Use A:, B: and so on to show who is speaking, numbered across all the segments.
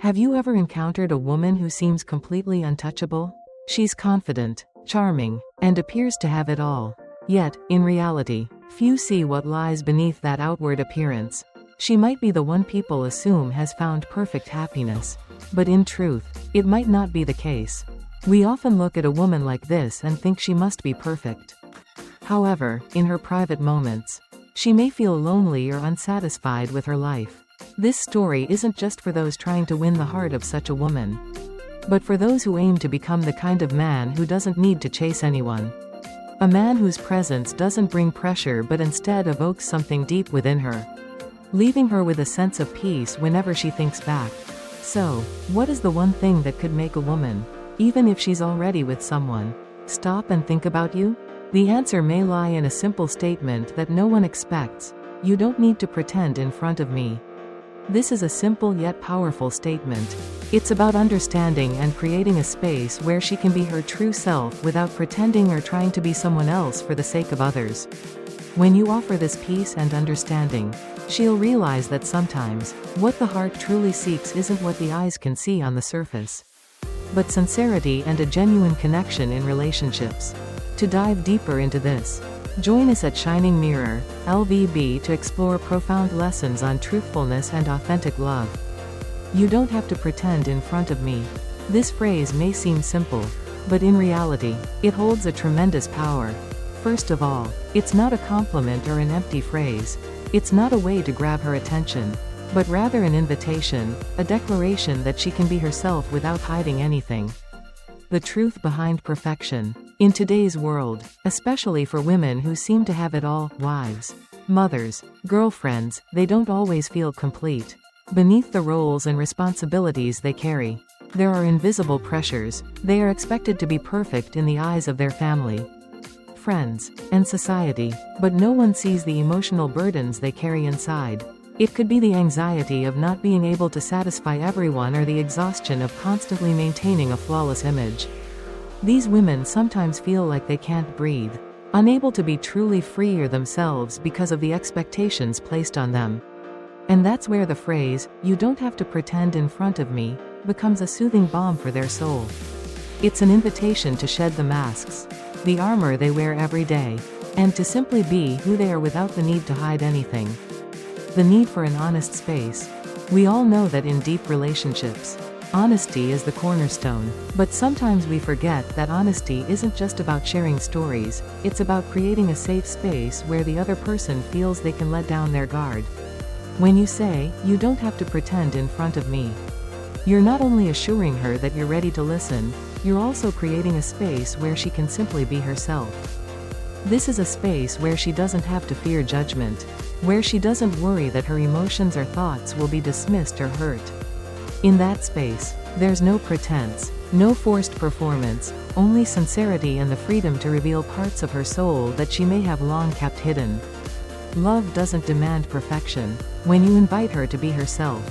A: Have you ever encountered a woman who seems completely untouchable? She's confident, charming, and appears to have it all. Yet, in reality, few see what lies beneath that outward appearance. She might be the one people assume has found perfect happiness. But in truth, it might not be the case. We often look at a woman like this and think she must be perfect. However, in her private moments, she may feel lonely or unsatisfied with her life. This story isn't just for those trying to win the heart of such a woman, but for those who aim to become the kind of man who doesn't need to chase anyone. A man whose presence doesn't bring pressure but instead evokes something deep within her, leaving her with a sense of peace whenever she thinks back. So, what is the one thing that could make a woman, even if she's already with someone, stop and think about you? The answer may lie in a simple statement that no one expects: you don't need to pretend in front of me. This is a simple yet powerful statement. It's about understanding and creating a space where she can be her true self without pretending or trying to be someone else for the sake of others. When you offer this peace and understanding, she'll realize that sometimes, what the heart truly seeks isn't what the eyes can see on the surface, but sincerity and a genuine connection in relationships. To dive deeper into this, join us at Shining Mirror-LVB to explore profound lessons on truthfulness and authentic love. You don't have to pretend in front of me. This phrase may seem simple, but in reality, it holds a tremendous power. First of all, it's not a compliment or an empty phrase. It's not a way to grab her attention, but rather an invitation, a declaration that she can be herself without hiding anything. The truth behind perfection. In today's world, especially for women who seem to have it all, wives, mothers, girlfriends, they don't always feel complete. Beneath the roles and responsibilities they carry, there are invisible pressures. They are expected to be perfect in the eyes of their family, friends, and society, but no one sees the emotional burdens they carry inside. It could be the anxiety of not being able to satisfy everyone or the exhaustion of constantly maintaining a flawless image. These women sometimes feel like they can't breathe, unable to be truly free or themselves because of the expectations placed on them. And that's where the phrase, "you don't have to pretend in front of me," becomes a soothing balm for their soul. It's an invitation to shed the masks, the armor they wear every day, and to simply be who they are without the need to hide anything. The need for an honest space. We all know that in deep relationships, honesty is the cornerstone, but sometimes we forget that honesty isn't just about sharing stories, it's about creating a safe space where the other person feels they can let down their guard. When you say, "you don't have to pretend in front of me," you're not only assuring her that you're ready to listen, you're also creating a space where she can simply be herself. This is a space where she doesn't have to fear judgment, where she doesn't worry that her emotions or thoughts will be dismissed or hurt. In that space, there's no pretense, no forced performance, only sincerity and the freedom to reveal parts of her soul that she may have long kept hidden. Love doesn't demand perfection. When you invite her to be herself,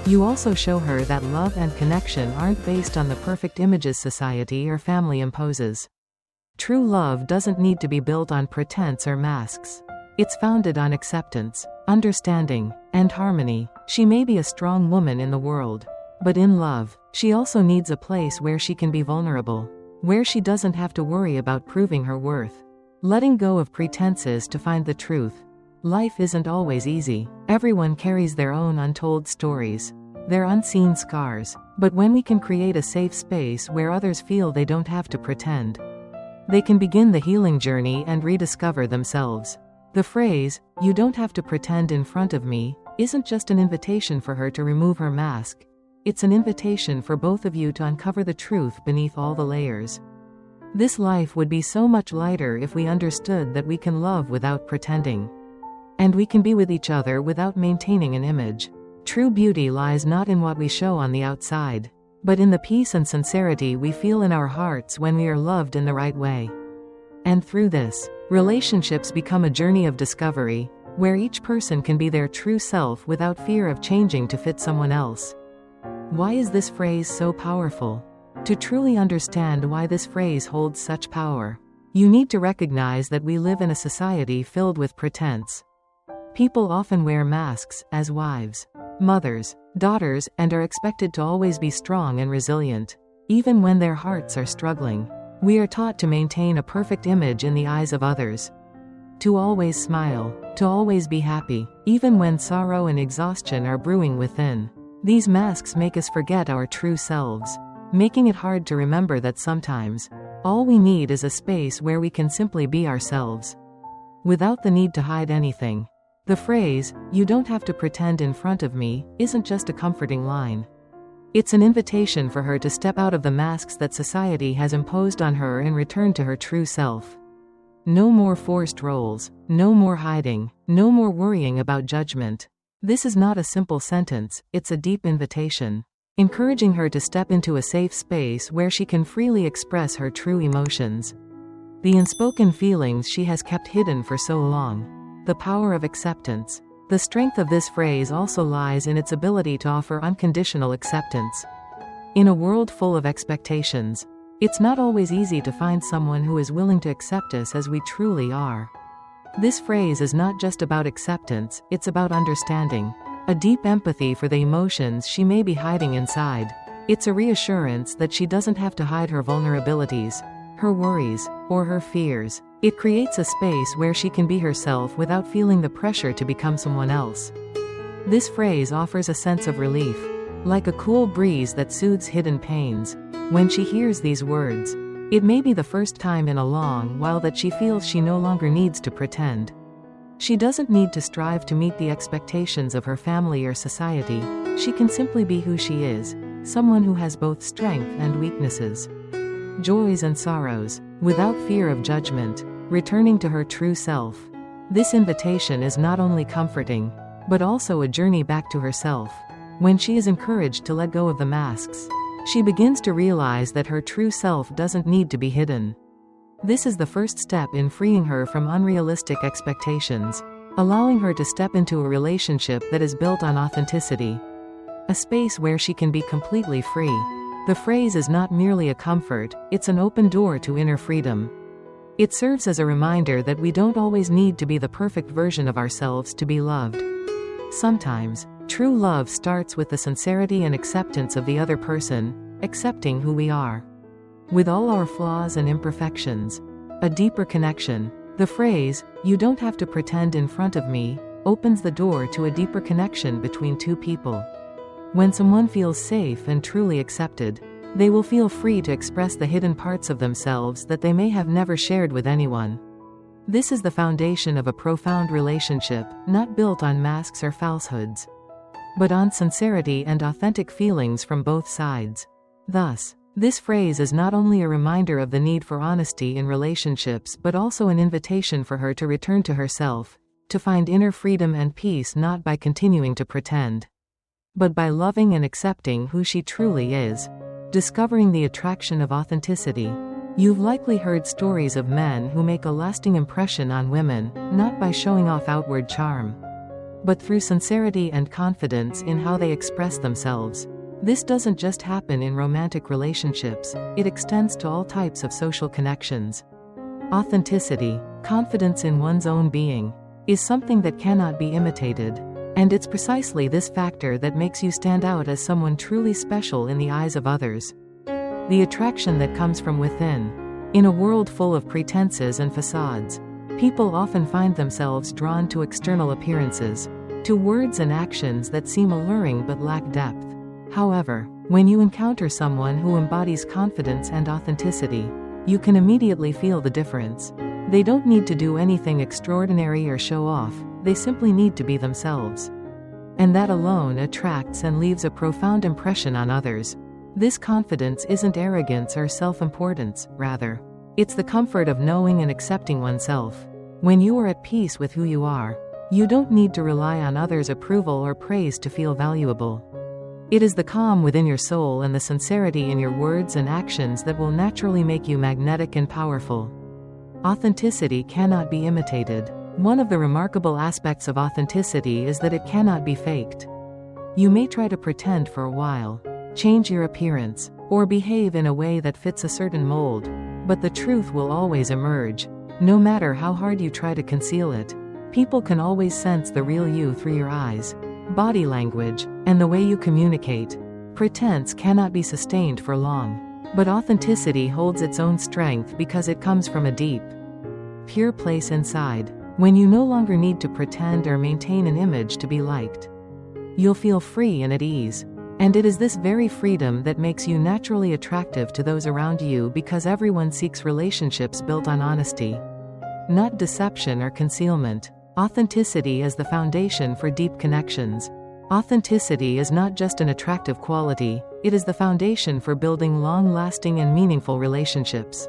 A: you also show her that love and connection aren't based on the perfect images society or family imposes. True love doesn't need to be built on pretense or masks. It's founded on acceptance, understanding, and harmony. She may be a strong woman in the world, but in love, she also needs a place where she can be vulnerable, where she doesn't have to worry about proving her worth. Letting go of pretenses to find the truth. Life isn't always easy. Everyone carries their own untold stories, their unseen scars, but when we can create a safe space where others feel they don't have to pretend, they can begin the healing journey and rediscover themselves. The phrase, "you don't have to pretend in front of me," isn't just an invitation for her to remove her mask. It's an invitation for both of you to uncover the truth beneath all the layers. This life would be so much lighter if we understood that we can love without pretending, and we can be with each other without maintaining an image. True beauty lies not in what we show on the outside, but in the peace and sincerity we feel in our hearts when we are loved in the right way. And through this, relationships become a journey of discovery, where each person can be their true self without fear of changing to fit someone else. Why is this phrase so powerful? To truly understand why this phrase holds such power, you need to recognize that we live in a society filled with pretense. People often wear masks, as wives, mothers, daughters, and are expected to always be strong and resilient, even when their hearts are struggling. We are taught to maintain a perfect image in the eyes of others. To always smile, to always be happy, even when sorrow and exhaustion are brewing within. These masks make us forget our true selves, making it hard to remember that sometimes, all we need is a space where we can simply be ourselves, without the need to hide anything. The phrase, "You don't have to pretend in front of me," isn't just a comforting line. It's an invitation for her to step out of the masks that society has imposed on her and return to her true self. No more forced roles, no more hiding, no more worrying about judgment. This is not a simple sentence, it's a deep invitation, encouraging her to step into a safe space where she can freely express her true emotions, the unspoken feelings she has kept hidden for so long. The power of acceptance. The strength of this phrase also lies in its ability to offer unconditional acceptance. In a world full of expectations, it's not always easy to find someone who is willing to accept us as we truly are. This phrase is not just about acceptance, it's about understanding, a deep empathy for the emotions she may be hiding inside. It's a reassurance that she doesn't have to hide her vulnerabilities, her worries, or her fears. It creates a space where she can be herself without feeling the pressure to become someone else. This phrase offers a sense of relief, like a cool breeze that soothes hidden pains. When she hears these words, it may be the first time in a long while that she feels she no longer needs to pretend. She doesn't need to strive to meet the expectations of her family or society. She can simply be who she is, someone who has both strength and weaknesses, joys and sorrows, without fear of judgment, returning to her true self. This invitation is not only comforting, but also a journey back to herself. When she is encouraged to let go of the masks, she begins to realize that her true self doesn't need to be hidden. This is the first step in freeing her from unrealistic expectations, allowing her to step into a relationship that is built on authenticity, a space where she can be completely free. The phrase is not merely a comfort, it's an open door to inner freedom. It serves as a reminder that we don't always need to be the perfect version of ourselves to be loved. Sometimes, true love starts with the sincerity and acceptance of the other person, accepting who we are, with all our flaws and imperfections. A deeper connection. The phrase, "You don't have to pretend in front of me," opens the door to a deeper connection between two people. When someone feels safe and truly accepted, they will feel free to express the hidden parts of themselves that they may have never shared with anyone. This is the foundation of a profound relationship, not built on masks or falsehoods, but on sincerity and authentic feelings from both sides. Thus, this phrase is not only a reminder of the need for honesty in relationships but also an invitation for her to return to herself, to find inner freedom and peace not by continuing to pretend, but by loving and accepting who she truly is. Discovering the attraction of authenticity. You've likely heard stories of men who make a lasting impression on women, not by showing off outward charm, but through sincerity and confidence in how they express themselves. This doesn't just happen in romantic relationships, it extends to all types of social connections. Authenticity, confidence in one's own being, is something that cannot be imitated. And it's precisely this factor that makes you stand out as someone truly special in the eyes of others. The attraction that comes from within. In a world full of pretenses and facades, people often find themselves drawn to external appearances, to words and actions that seem alluring but lack depth. However, when you encounter someone who embodies confidence and authenticity, you can immediately feel the difference. They don't need to do anything extraordinary or show off, they simply need to be themselves. And that alone attracts and leaves a profound impression on others. This confidence isn't arrogance or self-importance, rather, it's the comfort of knowing and accepting oneself. When you are at peace with who you are, you don't need to rely on others' approval or praise to feel valuable. It is the calm within your soul and the sincerity in your words and actions that will naturally make you magnetic and powerful. Authenticity cannot be imitated. One of the remarkable aspects of authenticity is that it cannot be faked. You may try to pretend for a while, change your appearance, or behave in a way that fits a certain mold, but the truth will always emerge. No matter how hard you try to conceal it, people can always sense the real you through your eyes. body language, and the way you communicate. Pretense cannot be sustained for long. But authenticity holds its own strength because it comes from a deep, pure place inside. When you no longer need to pretend or maintain an image to be liked, you'll feel free and at ease. And it is this very freedom that makes you naturally attractive to those around you, because everyone seeks relationships built on honesty, not deception or concealment. Authenticity is the foundation for deep connections. Authenticity is not just an attractive quality, it is the foundation for building long-lasting and meaningful relationships.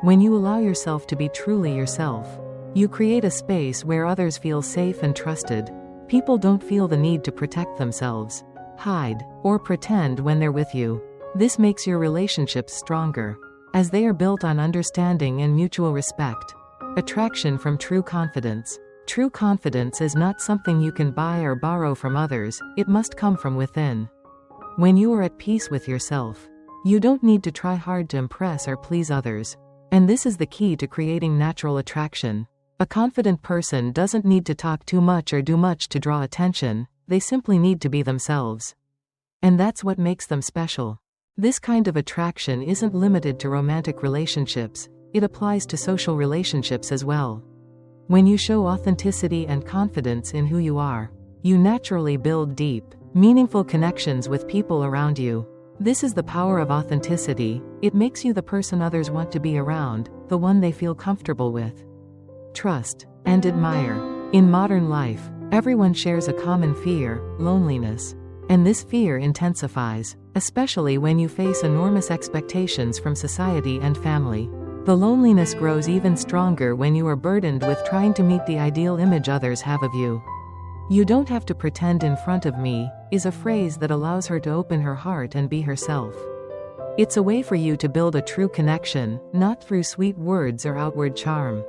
A: When you allow yourself to be truly yourself, you create a space where others feel safe and trusted. People don't feel the need to protect themselves, hide, or pretend when they're with you. This makes your relationships stronger, as they are built on understanding and mutual respect. Attraction from true confidence. True confidence is not something you can buy or borrow from others, it must come from within. When you are at peace with yourself, you don't need to try hard to impress or please others. And this is the key to creating natural attraction. A confident person doesn't need to talk too much or do much to draw attention, they simply need to be themselves. And that's what makes them special. This kind of attraction isn't limited to romantic relationships, it applies to social relationships as well. When you show authenticity and confidence in who you are, you naturally build deep, meaningful connections with people around you. This is the power of authenticity. It makes you the person others want to be around, the one they feel comfortable with, trust, and admire. In modern life, everyone shares a common fear, loneliness. And this fear intensifies, especially when you face enormous expectations from society and family. The loneliness grows even stronger when you are burdened with trying to meet the ideal image others have of you. "You don't have to pretend in front of me" is a phrase that allows her to open her heart and be herself. It's a way for you to build a true connection, not through sweet words or outward charm,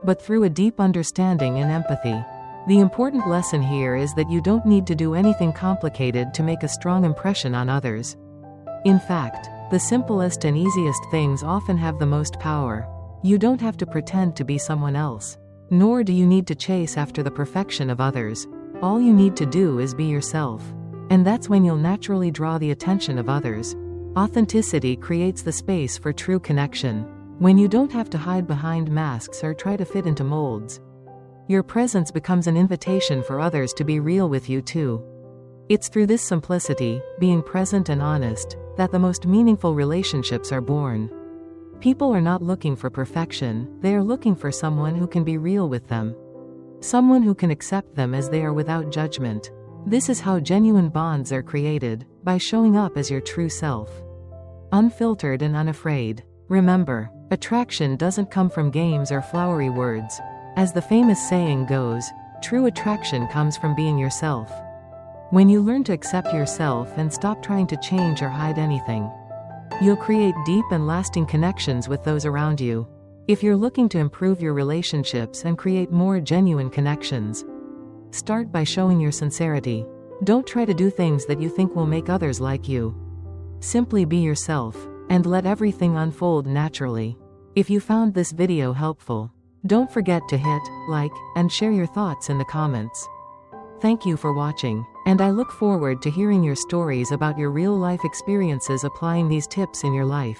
A: but through a deep understanding and empathy. The important lesson here is that you don't need to do anything complicated to make a strong impression on others. In fact, the simplest and easiest things often have the most power. You don't have to pretend to be someone else, nor do you need to chase after the perfection of others. All you need to do is be yourself. And that's when you'll naturally draw the attention of others. Authenticity creates the space for true connection. When you don't have to hide behind masks or try to fit into molds, your presence becomes an invitation for others to be real with you too. It's through this simplicity, being present and honest, that the most meaningful relationships are born. People are not looking for perfection, they are looking for someone who can be real with them. Someone who can accept them as they are without judgment. This is how genuine bonds are created, by showing up as your true self, unfiltered and unafraid. Remember, attraction doesn't come from games or flowery words. As the famous saying goes, true attraction comes from being yourself. When you learn to accept yourself and stop trying to change or hide anything, you'll create deep and lasting connections with those around you. If you're looking to improve your relationships and create more genuine connections, start by showing your sincerity. Don't try to do things that you think will make others like you. Simply be yourself, and let everything unfold naturally. If you found this video helpful, don't forget to hit like and share your thoughts in the comments. Thank you for watching, and I look forward to hearing your stories about your real-life experiences applying these tips in your life.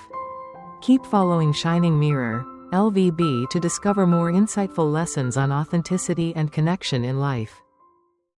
A: Keep following Shining Mirror-LVB to discover more insightful lessons on authenticity and connection in life.